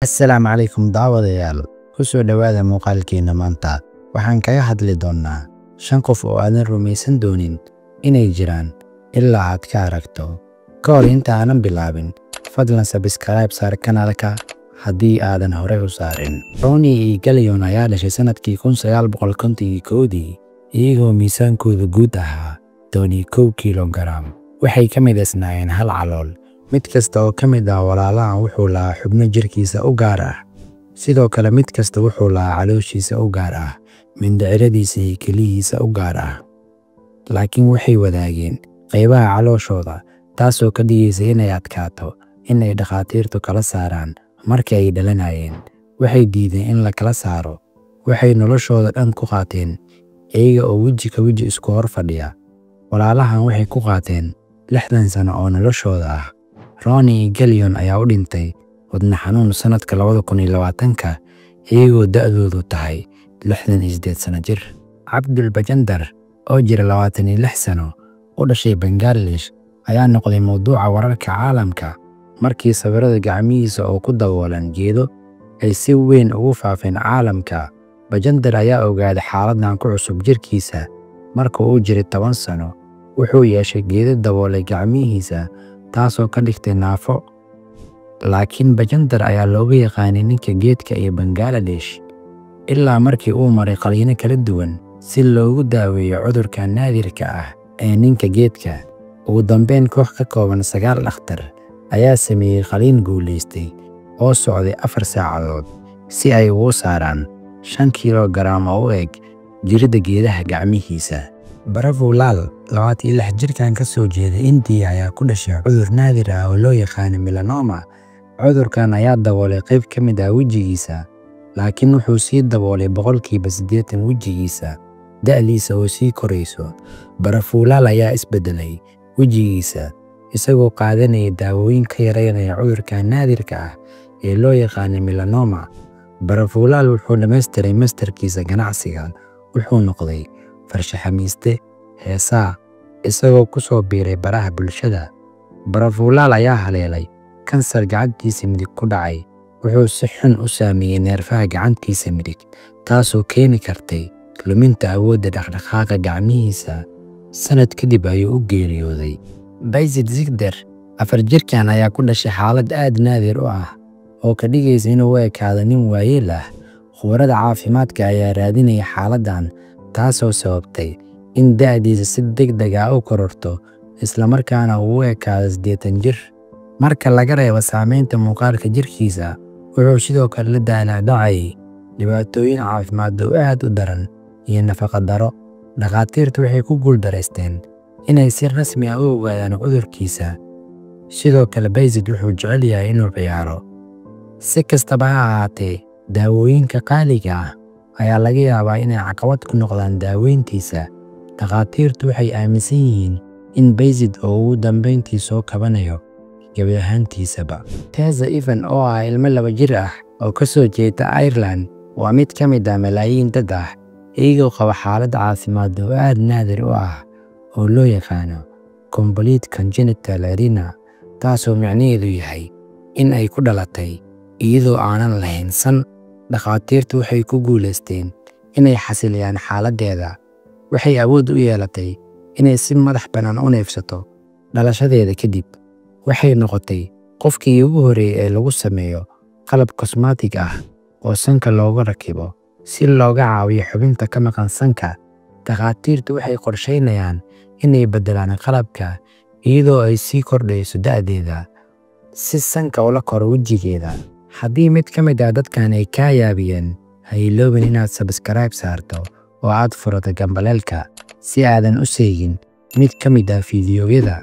Assalaamu calaykum daawadayaal. Ku soo dhawaada muuqaalkeena maanta. Waxaan kaga hadli doonnaa 5 qof oo aadan rumaysan doonin inay jiraan ilaa aad ka aragto. Ka hor inta aanan bilaabin, fadlan subscribe saar kanaalka haddii aadan hore u saarin. Ronnie Gallion ayaa dhashay sanadkii 1951 iyagoo miisaankooda guud ahaa 12 kilogaram. Waxay ka midaysnaayeen hal calool. Mid kasta oo ka mid ah walaalaha wuxuu lahaa xubno jirkiisa u gaar ah. Sidoo kale mid kasta wuxuu lahaa calooshiisa u gaar ah, mindhiciradiisa iyo keliyihiisa u gaar ah. Laakiin waxay wadaageen qaybaha calooshooda, taasoo ka dhigaysa inay adkaato inay dhakhaatiirtu kala saaraan markii ay dhalanayeen. Waxay diideen in la kala saaro. Waxay noloshooda dhan ku qaateen iyaga oo weji ka weji isku hor fadhiya. Walaalahan waxay ku qaateen 60 sano oo noloshooda ah. Ronnie Gallion ayaa u dhintay wadne xanuun sanadka 2020 iyagoo da'doodu tahay 68 sano jir. Abdul Bajandar oo jira 26 sano u dhashay Bangladesh ayaa noqday mowduuca wararka caalamka markii sawirada gacmihiisa oo ku daboolan geedo ay si weyn ugu faafeen caalamka. Bajandar ayaa ogaaday xaaladdan ku cusub jirkiisa marka uu jiray 10 sano. Wuxuu yeeshay geedo daboolay gacmihiisa taasoo ka dhigtay naafo. Laakiin Bajandar ayaa looga yaqaanay ninka geedka ee Bangladesh ilaa markii uu maray qaliino kala duwan si loogu daaweeyo cudurka naadirka ah ee ninka geedka. Ugu dambeyn, koox ka kooban 9 dhakhtar ayaa sameeyey qaliin guulaystay oo socday 4 saacadood si ay ugu saaraan 5 kilogaram oo u eg jirida geedaha gacmihiisa. Bravo Lal, 26 jirkan ka soo jeeda India, ayaa ku dhashay cudur naadir ah oo loo yaqaan melanoma. Cudurkan ayaa daboolay qayb ka mid ah wejigiisa, laakiin wuxuu sii daboolay 80% wejigiisa. Da'diisa oo sii korayso, Bravo Lal ayaa isbedelay wejigiisa isagoo qaadanaya daawooyin ka yareynaya cudurka naadirka ah ee loo yaqaan melanoma. Bravo Lal wuxuu dhammaystiray masterkiisa ganacsiga. Wuxuu noqday farshaxaniiste heesaa isagoo ku soo biiray baraha bulshada. Bravo Lal ayaa haleelay kansar gacantiisa midig ku dhacay. Wuxuu si xun u saameeyey neerfaha gacantiisa midig, taasoo keeni kartay luminta awoodda dhaqdhaqaaqa gacmihiisa. Sanad kadib ayuu u geeriyooday. Bayezid Zikder, 4 jirkan ayaa ku dhashay xaalad aad naadir u ah oo ka dhigaysa inuu u ekaado nin waayeel ah. Khubarada caafimaadka ayaa raadinaya xaaladdan, taasoo sababtay in da'diisa si degdeg ah u kororto isla markaana uu u ekaado 80 jir. Marka laga reebo saameynta muuqaalka jirkiisa, wuxuu sidoo kale la daalaa-dhacayay dhibaatooyin caafimaad oo aad u daran iyo nafaqo darro. Dhakhaatiirtu waxay ku guuldareysteen inay si rasmi ah u ogaadaan cudurkiisa. Sidoo kale Bayezid wuxuu jecel yahay inuu ciyaaro. Si kastaba ha ahaatee, daawooyinka qaaliga ah ayaa laga yaabaa inay caqabad ku noqdaan daaweyntiisa. Dhakhaatiirtu waxay aaminsan yihiin in Bayezid oo ugu dambeyntii soo kabanayo gebi ahaantiisaba. Tessa Evan oo ah ilmo 2 jir ah oo ka soo jeeda Ireland waa mid ka mid ah malaayiin dad ah iyagoo qaba xaalad caafimaad oo aad naadir u ah oo loo yaqaano complete congenital hernia, taasoo micnaheedu yahay in ay ku dhalatay iyadoo aanan lahayn san. Dhakhaatiirtu waxay ku guulaysteen inay xasiliyaan xaaladdeeda. Waxay awood u yeelatay inay si madax bannaan u neefsato. Dhalashadeeda kadib, waxay noqotay qofkii ugu horreeyay ee lagu sameeyo qalab cosmetic ah oo sanka looga rakibo si looga caawiyo xubinta ka maqan sanka. Dhakhaatiirtu waxay qorsheynayaan inay beddelaan qalabka iyadoo ay sii kordhayso da'deeda si sanka ula koro wejigeeda. Haddii mid ka mid ah dadkan ay kaa yaabiyeen, ha iloobin inaad subscribe saarto oo aad furato gambaleelka si aadan u seegin mid ka mid ah fiidiyowyada.